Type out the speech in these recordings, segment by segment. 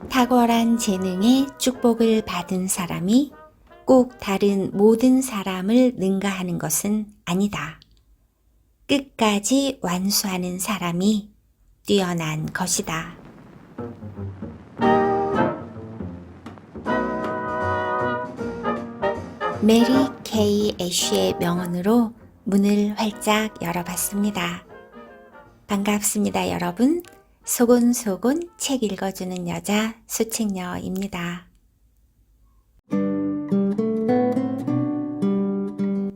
탁월한 재능의 축복을 받은 사람이 꼭 다른 모든 사람을 능가하는 것은 아니다. 끝까지 완수하는 사람이 뛰어난 것이다. 메리 케이 애쉬의 명언으로 문을 활짝 열어봤습니다. 반갑습니다, 여러분. 소곤소곤 책 읽어주는 여자 수책녀입니다.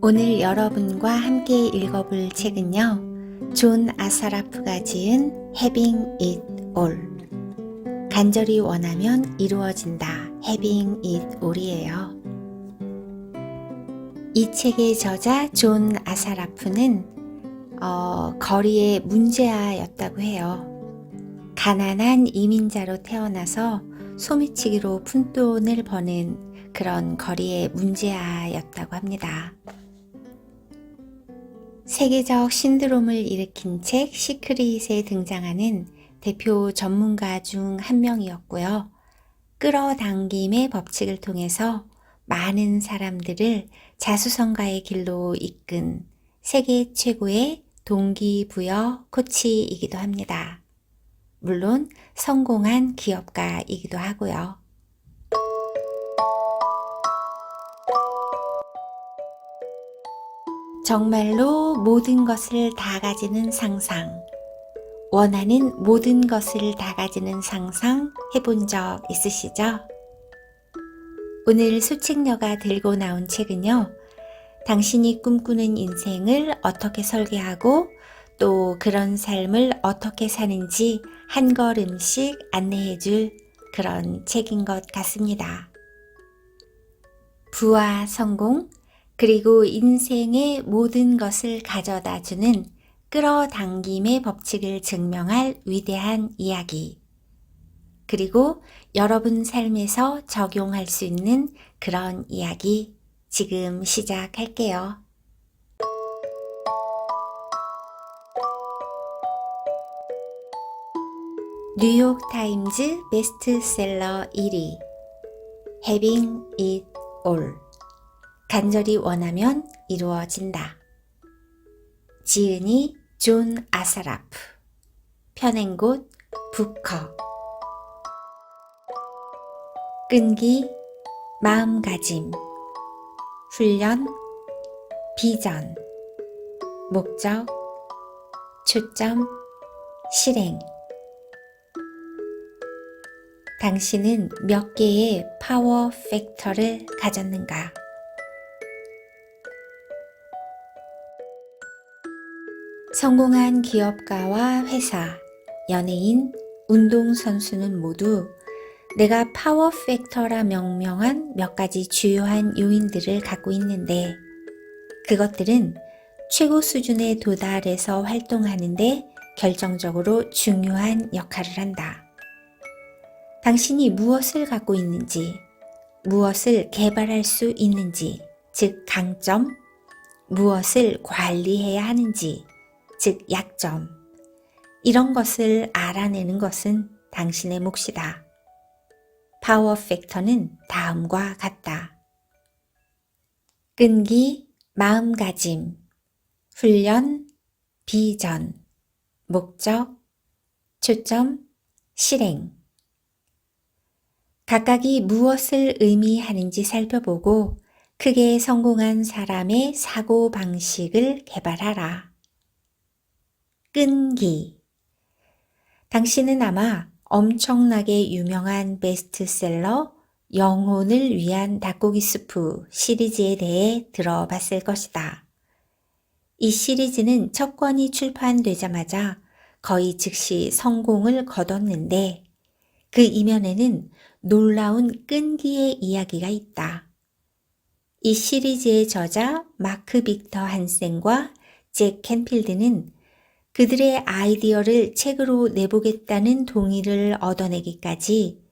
오늘 여러분과 함께 읽어볼 책은요, 존 아사라프가 지은 Having It All, 간절히 원하면 이루어진다, Having It All이에요. 이 책의 저자 존 아사라프는 거리의 문제아였다고 해요. 가난한 이민자로 태어나서 소매치기로 푼돈을 버는 그런 거리의 문제아였다고 합니다. 세계적 신드롬을 일으킨 책 시크릿에 등장하는 대표 전문가 중 한 명이었고요. 끌어당김의 법칙을 통해서 많은 사람들을 자수성가의 길로 이끈 세계 최고의 동기부여 코치이기도 합니다. 물론 성공한 기업가이기도 하고요. 정말로 모든 것을 다 가지는 상상, 원하는 모든 것을 다 가지는 상상 해본 적 있으시죠? 오늘 수책녀가 들고 나온 책은요, 당신이 꿈꾸는 인생을 어떻게 설계하고 또 그런 삶을 어떻게 사는지 한 걸음씩 안내해 줄 그런 책인 것 같습니다. 부와 성공, 그리고 인생의 모든 것을 가져다 주는 끌어당김의 법칙을 증명할 위대한 이야기. 그리고 여러분 삶에서 적용할 수 있는 그런 이야기 지금 시작할게요. 뉴욕타임즈 베스트셀러 1위 Having It All, 간절히 원하면 이루어진다. 지은이 존 아사라프, 펴낸곳 부커. 끈기, 마음가짐, 훈련, 비전, 목적, 초점, 실행. 당신은 몇 개의 파워 팩터를 가졌는가? 성공한 기업가와 회사, 연예인, 운동선수는 모두 내가 파워 팩터라 명명한 몇 가지 주요한 요인들을 갖고 있는데, 그것들은 최고 수준에 도달해서 활동하는데 결정적으로 중요한 역할을 한다. 당신이 무엇을 갖고 있는지, 무엇을 개발할 수 있는지, 즉 강점, 무엇을 관리해야 하는지, 즉 약점, 이런 것을 알아내는 것은 당신의 몫이다. 파워 팩터는 다음과 같다. 끈기, 마음가짐, 훈련, 비전, 목적, 초점, 실행. 각각이 무엇을 의미하는지 살펴보고 크게 성공한 사람의 사고방식을 개발하라. 끈기. 당신은 아마 엄청나게 유명한 베스트셀러 영혼을 위한 닭고기 수프 시리즈에 대해 들어봤을 것이다. 이 시리즈는 첫 권이 출판되자마자 거의 즉시 성공을 거뒀는데, 그 이면에는 놀라운 끈기의 이야기가 있다. 이 시리즈의 저자 마크 빅터 한센과 잭 캔필드는 그들의 아이디어를 책으로 내보겠다는 동의를 얻어내기까지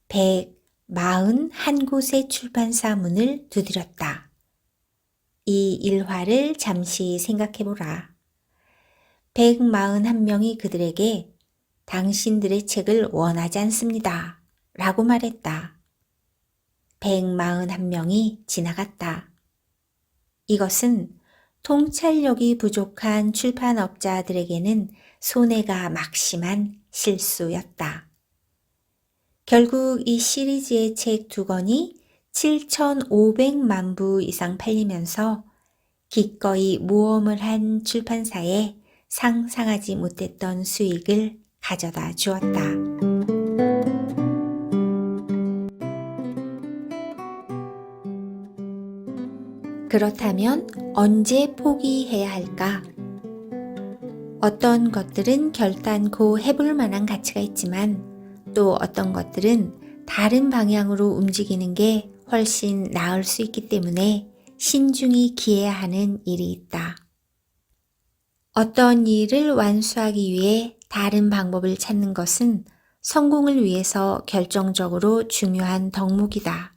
141곳의 출판사 문을 두드렸다. 이 이 일화를 잠시 생각해보라. 141명이 그들에게 당신들의 책을 원하지 않습니다. 라고 말했다. 141명이 지나갔다. 이것은 통찰력이 부족한 출판업자들에게는 손해가 막심한 실수였다. 결국 이 시리즈의 책 2권이 7,500만 부 이상 팔리면서 기꺼이 모험을 한 출판사에 상상하지 못했던 수익을 가져다 주었다. 그렇다면 언제 포기해야 할까? 어떤 것들은 결단코 해볼 만한 가치가 있지만 또 어떤 것들은 다른 방향으로 움직이는 게 훨씬 나을 수 있기 때문에 신중히 기해야 하는 일이 있다. 어떤 일을 완수하기 위해 다른 방법을 찾는 것은 성공을 위해서 결정적으로 중요한 덕목이다.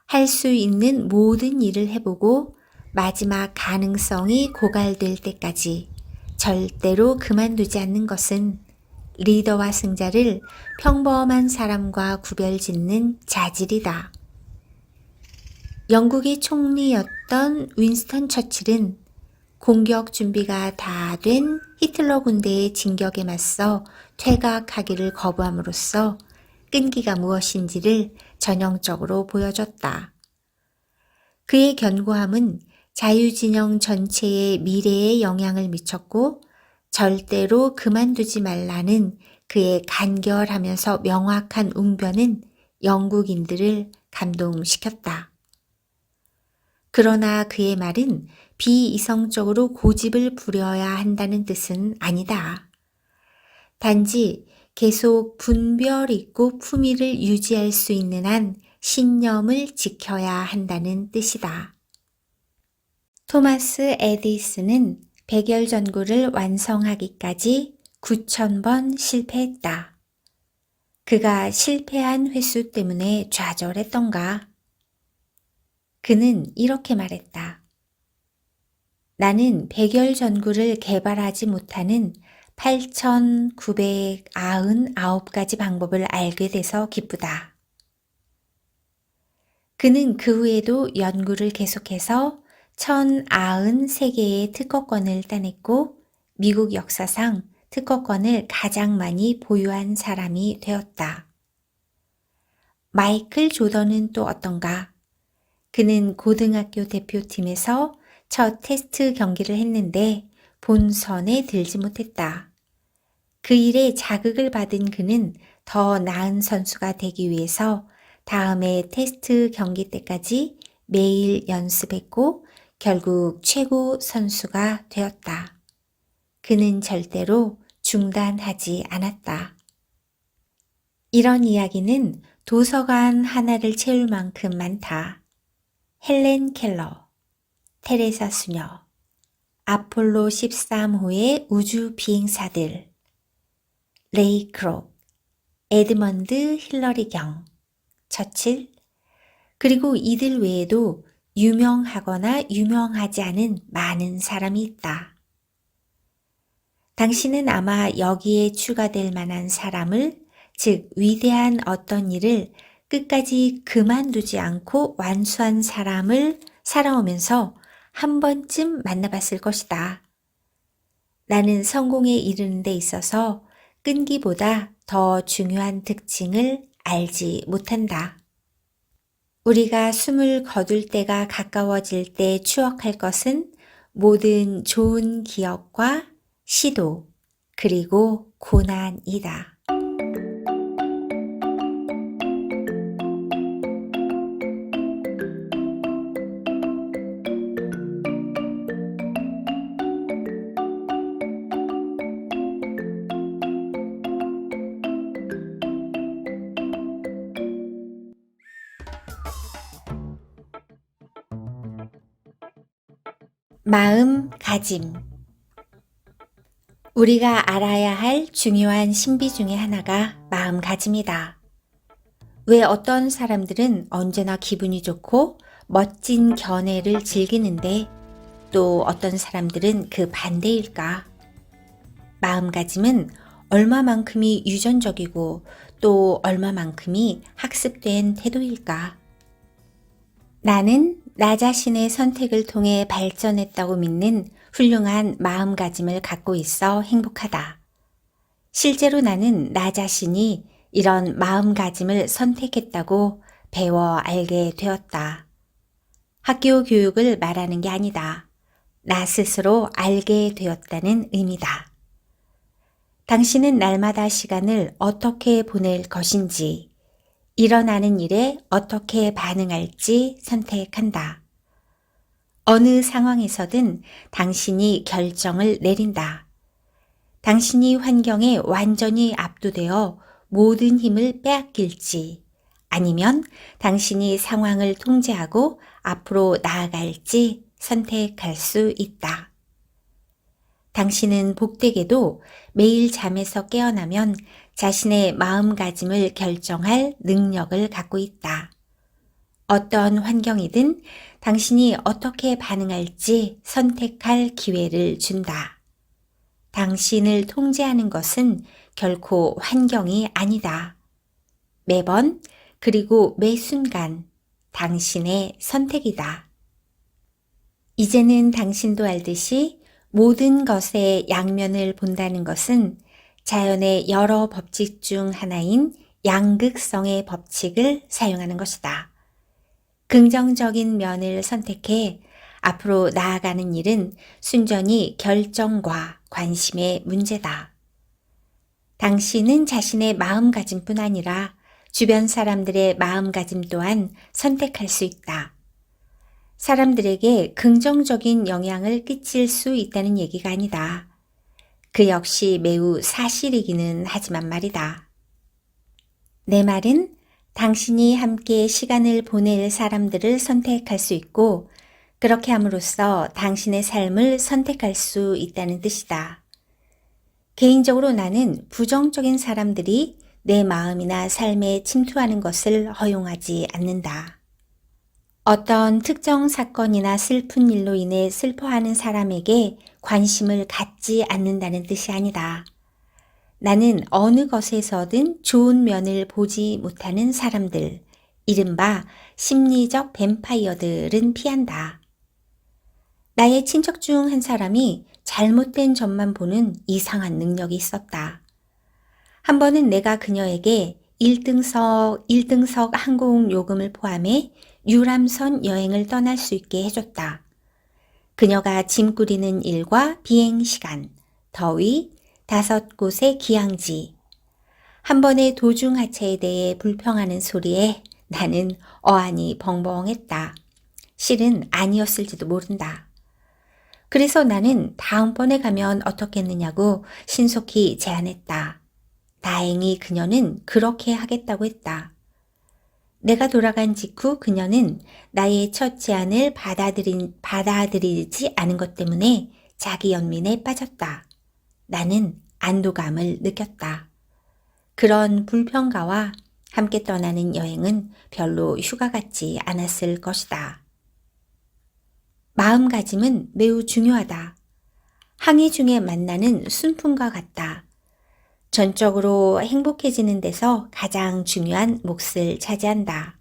할 수 있는 모든 일을 해보고 마지막 가능성이 고갈될 때까지 절대로 그만두지 않는 것은 리더와 승자를 평범한 사람과 구별짓는 자질이다. 영국의 총리였던 윈스턴 처칠은 공격 준비가 다 된 히틀러 군대의 진격에 맞서 퇴각하기를 거부함으로써 끈기가 무엇인지를 전형적으로 보여줬다. 그의 견고함은 자유진영 전체의 미래에 영향을 미쳤고 절대로 그만두지 말라는 그의 간결하면서 명확한 웅변은 영국인들을 감동시켰다. 그러나 그의 말은 비이성적으로 고집을 부려야 한다는 뜻은 아니다. 단지 계속 분별 있고 품위를 유지할 수 있는 한 신념을 지켜야 한다는 뜻이다. 토마스 에디슨은 백열전구를 완성하기까지 9,000번 실패했다. 그가 실패한 횟수 때문에 좌절했던가? 그는 이렇게 말했다. 나는 백열전구를 개발하지 못하는 8,999가지 방법을 알게 돼서 기쁘다. 그는 그 후에도 연구를 계속해서 1,093개의 특허권을 따냈고 미국 역사상 특허권을 가장 많이 보유한 사람이 되었다. 마이클 조던은 또 어떤가? 그는 고등학교 대표팀에서 첫 테스트 경기를 했는데 본선에 들지 못했다. 그 일에 자극을 받은 그는 더 나은 선수가 되기 위해서 다음에 테스트 경기 때까지 매일 연습했고 결국 최고 선수가 되었다. 그는 절대로 중단하지 않았다. 이런 이야기는 도서관 하나를 채울 만큼 많다. 헬렌 켈러, 테레사 수녀, 아폴로 13호의 우주 비행사들, 레이 크록, 에드먼드 힐러리 경, 처칠, 그리고 이들 외에도 유명하거나 유명하지 않은 많은 사람이 있다. 당신은 아마 여기에 추가될 만한 사람을, 즉 위대한 어떤 일을 끝까지 그만두지 않고 완수한 사람을 살아오면서 한 번쯤 만나봤을 것이다. 나는 성공에 이르는 데 있어서 끈기보다 더 중요한 특징을 알지 못한다. 우리가 숨을 거둘 때가 가까워질 때 추억할 것은 모든 좋은 기억과 시도, 그리고 고난이다. 마음가짐. 우리가 알아야 할 중요한 신비 중에 하나가 마음가짐이다. 왜 어떤 사람들은 언제나 기분이 좋고 멋진 견해를 즐기는데 또 어떤 사람들은 그 반대일까? 마음가짐은 얼마만큼이 유전적이고 또 얼마만큼이 학습된 태도일까? 나는 나 자신의 선택을 통해 발전했다고 믿는 훌륭한 마음가짐을 갖고 있어 행복하다. 실제로 나는 나 자신이 이런 마음가짐을 선택했다고 배워 알게 되었다. 학교 교육을 말하는 게 아니다. 나 스스로 알게 되었다는 의미다. 당신은 날마다 시간을 어떻게 보낼 것인지, 일어나는 일에 어떻게 반응할지 선택한다. 어느 상황에서든 당신이 결정을 내린다. 당신이 환경에 완전히 압도되어 모든 힘을 빼앗길지, 아니면 당신이 상황을 통제하고 앞으로 나아갈지 선택할 수 있다. 당신은 복되게도 매일 잠에서 깨어나면 자신의 마음가짐을 결정할 능력을 갖고 있다. 어떤 환경이든 당신이 어떻게 반응할지 선택할 기회를 준다. 당신을 통제하는 것은 결코 환경이 아니다. 매번 그리고 매 순간 당신의 선택이다. 이제는 당신도 알듯이 모든 것의 양면을 본다는 것은 자연의 여러 법칙 중 하나인 양극성의 법칙을 사용하는 것이다. 긍정적인 면을 선택해 앞으로 나아가는 일은 순전히 결정과 관심의 문제다. 당신은 자신의 마음가짐뿐 아니라 주변 사람들의 마음가짐 또한 선택할 수 있다. 사람들에게 긍정적인 영향을 끼칠 수 있다는 얘기가 아니다. 그 역시 매우 사실이기는 하지만 말이다. 내 말은 당신이 함께 시간을 보낼 사람들을 선택할 수 있고 그렇게 함으로써 당신의 삶을 선택할 수 있다는 뜻이다. 개인적으로 나는 부정적인 사람들이 내 마음이나 삶에 침투하는 것을 허용하지 않는다. 어떤 특정 사건이나 슬픈 일로 인해 슬퍼하는 사람에게 관심을 갖지 않는다는 뜻이 아니다. 나는 어느 것에서든 좋은 면을 보지 못하는 사람들, 이른바 심리적 뱀파이어들은 피한다. 나의 친척 중 한 사람이 잘못된 점만 보는 이상한 능력이 있었다. 한 번은 내가 그녀에게 1등석 항공 요금을 포함해 유람선 여행을 떠날 수 있게 해줬다. 그녀가 짐 꾸리는 일과 비행 시간, 더위, 5곳의 기항지, 한 번의 도중 하차에 대해 불평하는 소리에 나는 어안이 벙벙했다. 실은 아니었을지도 모른다. 그래서 나는 다음번에 가면 어떻겠느냐고 신속히 제안했다. 다행히 그녀는 그렇게 하겠다고 했다. 내가 돌아간 직후 그녀는 나의 첫 제안을 받아들이지 않은 것 때문에 자기 연민에 빠졌다. 나는 안도감을 느꼈다. 그런 불평가와 함께 떠나는 여행은 별로 휴가 같지 않았을 것이다. 마음가짐은 매우 중요하다. 항해 중에 만나는 순풍과 같다. 전적으로 행복해지는 데서 가장 중요한 몫을 차지한다.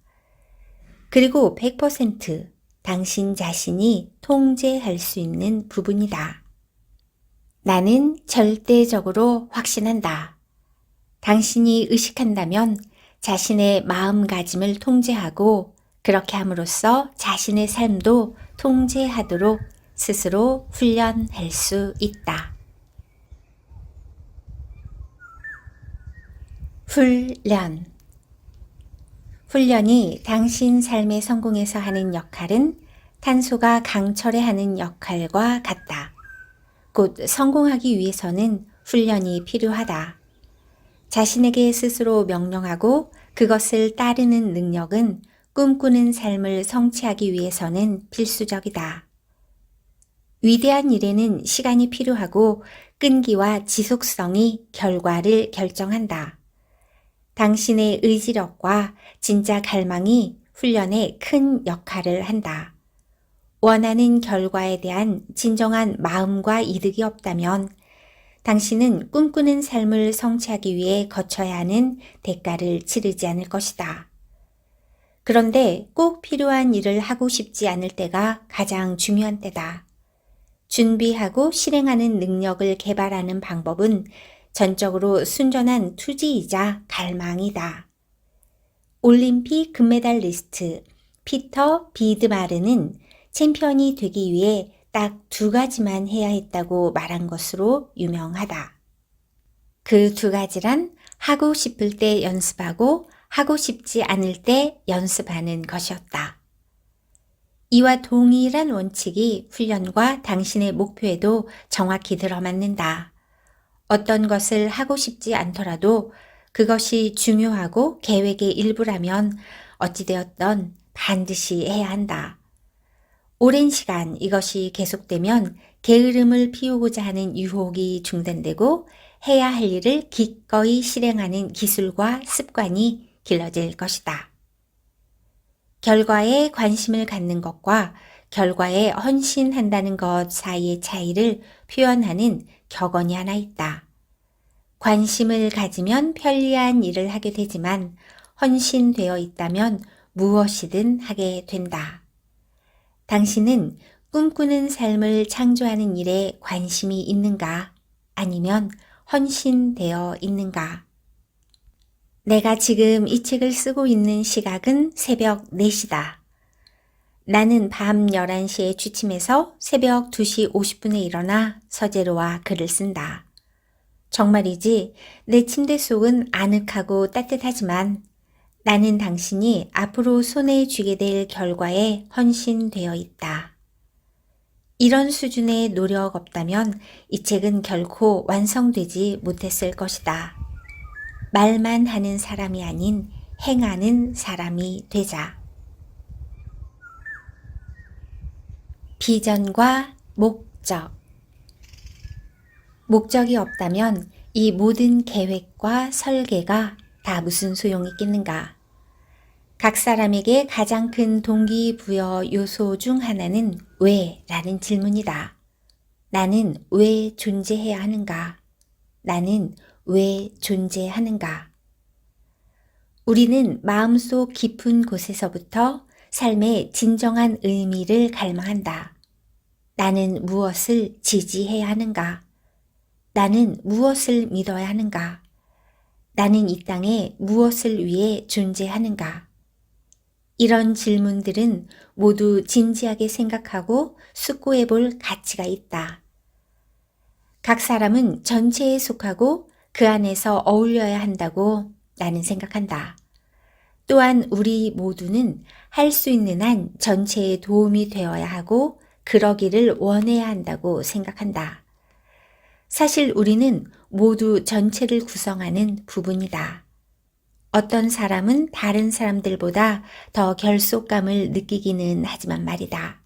그리고 100% 당신 자신이 통제할 수 있는 부분이다. 나는 절대적으로 확신한다. 당신이 의식한다면 자신의 마음가짐을 통제하고 그렇게 함으로써 자신의 삶도 통제하도록 스스로 훈련할 수 있다. 훈련이 당신 삶의 성공에서 하는 역할은 탄소가 강철에 하는 역할과 같다. 곧 성공하기 위해서는 훈련이 필요하다. 자신에게 스스로 명령하고 그것을 따르는 능력은 꿈꾸는 삶을 성취하기 위해서는 필수적이다. 위대한 일에는 시간이 필요하고 끈기와 지속성이 결과를 결정한다. 당신의 의지력과 진짜 갈망이 훈련에 큰 역할을 한다. 원하는 결과에 대한 진정한 마음과 이득이 없다면 당신은 꿈꾸는 삶을 성취하기 위해 거쳐야 하는 대가를 치르지 않을 것이다. 그런데 꼭 필요한 일을 하고 싶지 않을 때가 가장 중요한 때다. 준비하고 실행하는 능력을 개발하는 방법은 전적으로 순전한 투지이자 갈망이다. 올림픽 금메달리스트 피터 비드마르는 챔피언이 되기 위해 딱 2가지만 해야 했다고 말한 것으로 유명하다. 그 2가지란 하고 싶을 때 연습하고 하고 싶지 않을 때 연습하는 것이었다. 이와 동일한 원칙이 훈련과 당신의 목표에도 정확히 들어맞는다. 어떤 것을 하고 싶지 않더라도 그것이 중요하고 계획의 일부라면 어찌되었던 반드시 해야 한다. 오랜 시간 이것이 계속되면 게으름을 피우고자 하는 유혹이 중단되고 해야 할 일을 기꺼이 실행하는 기술과 습관이 길러질 것이다. 결과에 관심을 갖는 것과 결과에 헌신한다는 것 사이의 차이를 표현하는 격언이 하나 있다. 관심을 가지면 편리한 일을 하게 되지만 헌신되어 있다면 무엇이든 하게 된다. 당신은 꿈꾸는 삶을 창조하는 일에 관심이 있는가? 아니면 헌신되어 있는가? 내가 지금 이 책을 쓰고 있는 시각은 새벽 4시다. 나는 밤 11시에 취침해서 새벽 2시 50분에 일어나 서재로와 글을 쓴다. 정말이지 내 침대 속은 아늑하고 따뜻하지만 나는 당신이 앞으로 손에 쥐게 될 결과에 헌신되어 있다. 이런 수준의 노력 없다면 이 책은 결코 완성되지 못했을 것이다. 말만 하는 사람이 아닌 행하는 사람이 되자. 비전과 목적. 목적이 없다면 이 모든 계획과 설계가 다 무슨 소용이 있겠는가? 각 사람에게 가장 큰 동기부여 요소 중 하나는 왜? 라는 질문이다. 나는 왜 존재해야 하는가? 나는 왜 존재하는가? 우리는 마음속 깊은 곳에서부터 삶의 진정한 의미를 갈망한다. 나는 무엇을 지지해야 하는가? 나는 무엇을 믿어야 하는가? 나는 이 땅에 무엇을 위해 존재하는가? 이런 질문들은 모두 진지하게 생각하고 숙고해 볼 가치가 있다. 각 사람은 전체에 속하고 그 안에서 어울려야 한다고 나는 생각한다. 또한 우리 모두는 할 수 있는 한 전체에 도움이 되어야 하고 그러기를 원해야 한다고 생각한다. 사실 우리는 모두 전체를 구성하는 부분이다. 어떤 사람은 다른 사람들보다 더 결속감을 느끼기는 하지만 말이다.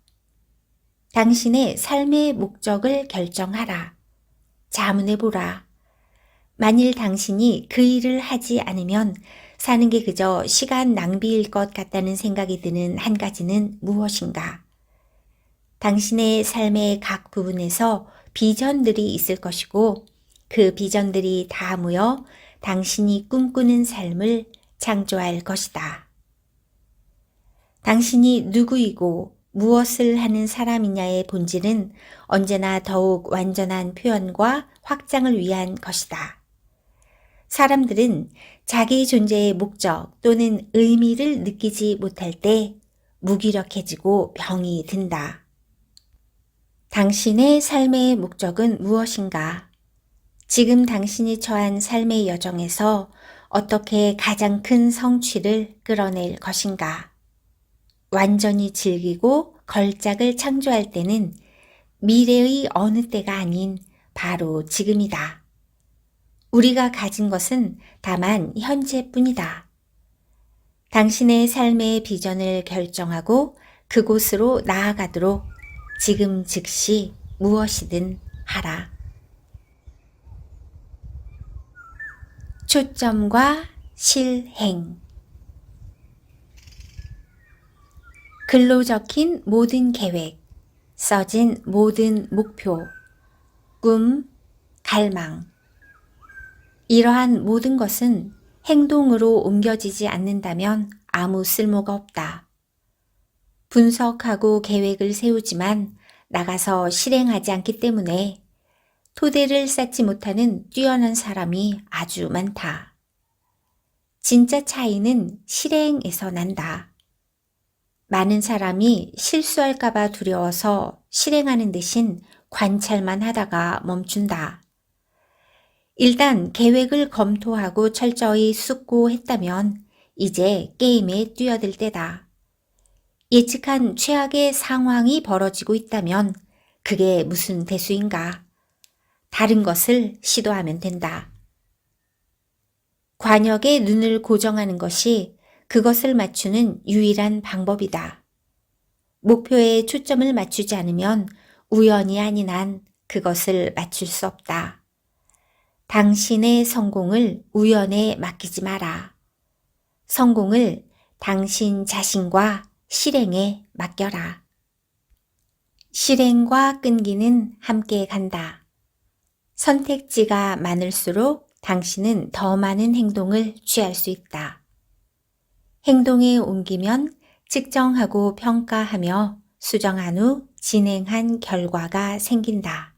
당신의 삶의 목적을 결정하라. 자문해보라. 만일 당신이 그 일을 하지 않으면 사는 게 그저 시간 낭비일 것 같다는 생각이 드는 한 가지는 무엇인가? 당신의 삶의 각 부분에서 비전들이 있을 것이고 그 비전들이 다 모여 당신이 꿈꾸는 삶을 창조할 것이다. 당신이 누구이고 무엇을 하는 사람이냐의 본질은 언제나 더욱 완전한 표현과 확장을 위한 것이다. 사람들은 자기 존재의 목적 또는 의미를 느끼지 못할 때 무기력해지고 병이 든다. 당신의 삶의 목적은 무엇인가? 지금 당신이 처한 삶의 여정에서 어떻게 가장 큰 성취를 끌어낼 것인가? 완전히 즐기고 걸작을 창조할 때는 미래의 어느 때가 아닌 바로 지금이다. 우리가 가진 것은 다만 현재뿐이다. 당신의 삶의 비전을 결정하고 그곳으로 나아가도록 지금 즉시 무엇이든 하라. 초점과 실행. 글로 적힌 모든 계획, 써진 모든 목표, 꿈, 갈망. 이러한 모든 것은 행동으로 옮겨지지 않는다면 아무 쓸모가 없다. 분석하고 계획을 세우지만 나가서 실행하지 않기 때문에 토대를 쌓지 못하는 뛰어난 사람이 아주 많다. 진짜 차이는 실행에서 난다. 많은 사람이 실수할까봐 두려워서 실행하는 대신 관찰만 하다가 멈춘다. 일단 계획을 검토하고 철저히 숙고했다면 이제 게임에 뛰어들 때다. 예측한 최악의 상황이 벌어지고 있다면 그게 무슨 대수인가? 다른 것을 시도하면 된다. 관역에 눈을 고정하는 것이 그것을 맞추는 유일한 방법이다. 목표에 초점을 맞추지 않으면 우연이 아닌 한 그것을 맞출 수 없다. 당신의 성공을 우연에 맡기지 마라. 성공을 당신 자신과 실행에 맡겨라. 실행과 끈기는 함께 간다. 선택지가 많을수록 당신은 더 많은 행동을 취할 수 있다. 행동에 옮기면 측정하고 평가하며 수정한 후 진행한 결과가 생긴다.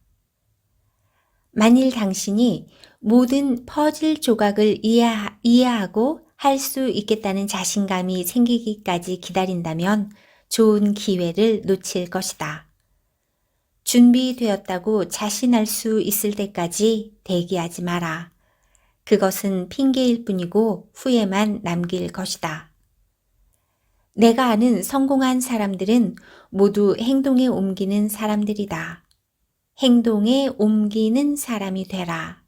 만일 당신이 모든 퍼즐 조각을 이해하고 할 수 있겠다는 자신감이 생기기까지 기다린다면 좋은 기회를 놓칠 것이다. 준비되었다고 자신할 수 있을 때까지 대기하지 마라. 그것은 핑계일 뿐이고 후회만 남길 것이다. 내가 아는 성공한 사람들은 모두 행동에 옮기는 사람들이다. 행동에 옮기는 사람이 되라.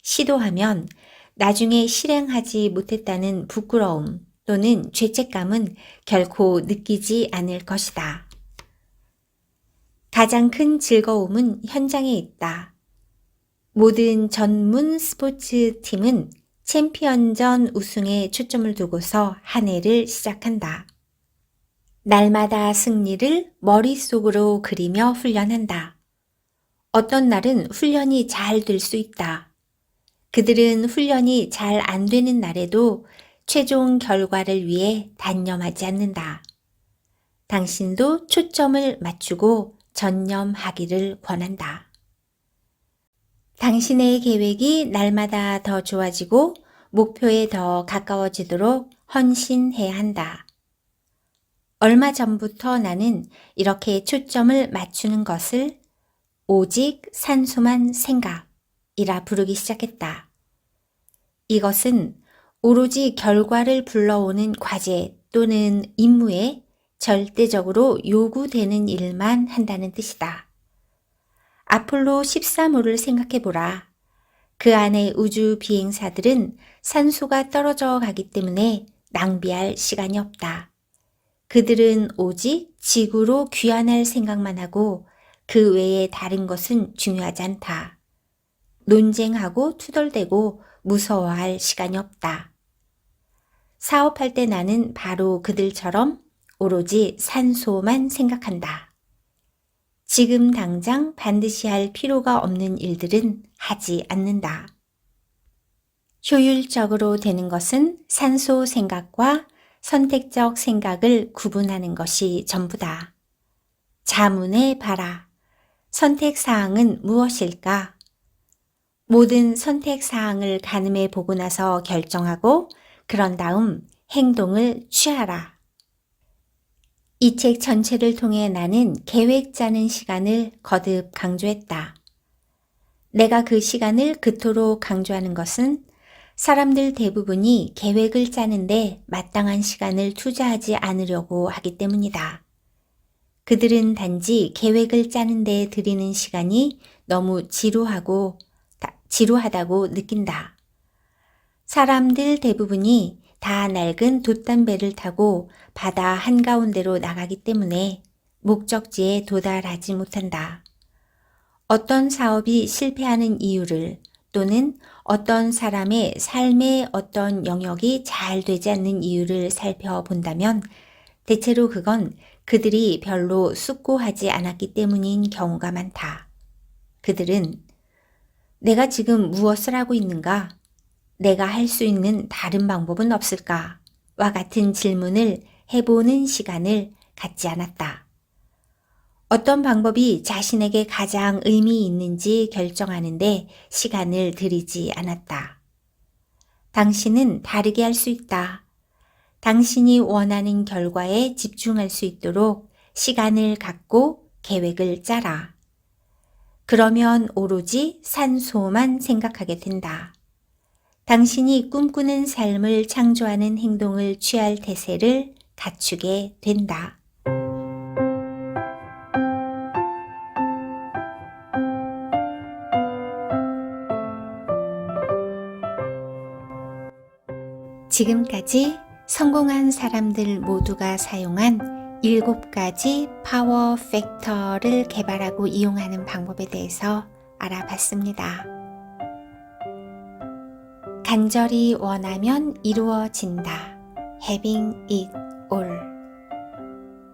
시도하면 나중에 실행하지 못했다는 부끄러움 또는 죄책감은 결코 느끼지 않을 것이다. 가장 큰 즐거움은 현장에 있다. 모든 전문 스포츠 팀은 챔피언전 우승에 초점을 두고서 한 해를 시작한다. 날마다 승리를 머릿속으로 그리며 훈련한다. 어떤 날은 훈련이 잘 될 수 있다. 그들은 훈련이 잘 안 되는 날에도 최종 결과를 위해 단념하지 않는다. 당신도 초점을 맞추고 전념하기를 권한다. 당신의 계획이 날마다 더 좋아지고 목표에 더 가까워지도록 헌신해야 한다. 얼마 전부터 나는 이렇게 초점을 맞추는 것을 오직 산소만 생각이라 부르기 시작했다. 이것은 오로지 결과를 불러오는 과제 또는 임무에 절대적으로 요구되는 일만 한다는 뜻이다. 아폴로 13호를 생각해보라. 그 안의 우주 비행사들은 산소가 떨어져 가기 때문에 낭비할 시간이 없다. 그들은 오직 지구로 귀환할 생각만 하고 그 외에 다른 것은 중요하지 않다. 논쟁하고 투덜대고 무서워할 시간이 없다. 사업할 때 나는 바로 그들처럼 오로지 산소만 생각한다. 지금 당장 반드시 할 필요가 없는 일들은 하지 않는다. 효율적으로 되는 것은 산소 생각과 선택적 생각을 구분하는 것이 전부다. 자문해 봐라. 선택사항은 무엇일까? 모든 선택사항을 가늠해 보고 나서 결정하고 그런 다음 행동을 취하라. 이 책 전체를 통해 나는 계획 짜는 시간을 거듭 강조했다. 내가 그 시간을 그토록 강조하는 것은 사람들 대부분이 계획을 짜는데 마땅한 시간을 투자하지 않으려고 하기 때문이다. 그들은 단지 계획을 짜는 데 들이는 시간이 너무 지루하다고 느낀다. 사람들 대부분이 다 낡은 돛담배를 타고 바다 한가운데로 나가기 때문에 목적지에 도달하지 못한다. 어떤 사업이 실패하는 이유를 또는 어떤 사람의 삶의 어떤 영역이 잘 되지 않는 이유를 살펴본다면 대체로 그건 그들이 별로 쑥고하지 않았기 때문인 경우가 많다. 그들은 내가 지금 무엇을 하고 있는가? 내가 할 수 있는 다른 방법은 없을까? 와 같은 질문을 해보는 시간을 갖지 않았다. 어떤 방법이 자신에게 가장 의미 있는지 결정하는데 시간을 들이지 않았다. 당신은 다르게 할 수 있다. 당신이 원하는 결과에 집중할 수 있도록 시간을 갖고 계획을 짜라. 그러면 오로지 산소만 생각하게 된다. 당신이 꿈꾸는 삶을 창조하는 행동을 취할 태세를 갖추게 된다. 지금까지 성공한 사람들 모두가 사용한 7가지 파워 팩터를 개발하고 이용하는 방법에 대해서 알아봤습니다. 간절히 원하면 이루어진다. Having it all.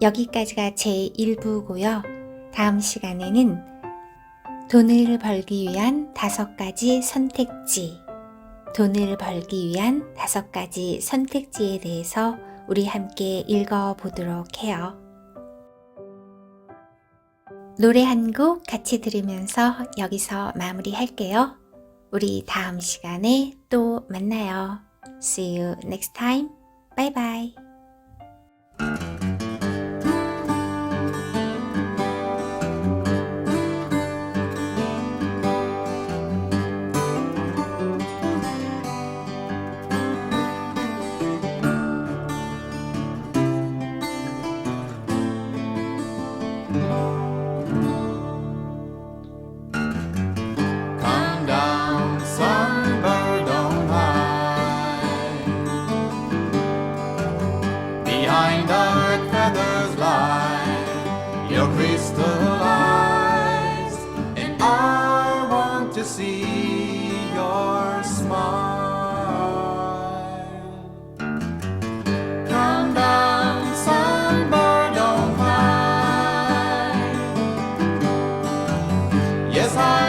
여기까지가 제1부고요. 다음 시간에는 돈을 벌기 위한 5가지 선택지, 돈을 벌기 위한 5가지 선택지에 대해서 우리 함께 읽어보도록 해요. 노래 한 곡 같이 들으면서 여기서 마무리할게요. 우리 다음 시간에 또 만나요. See you next time. Bye bye. Come down, sunbird on high. Behind dark feathers lie your crystal eyes, and I want to see your smile. Come down, sunbird on high. Yes, I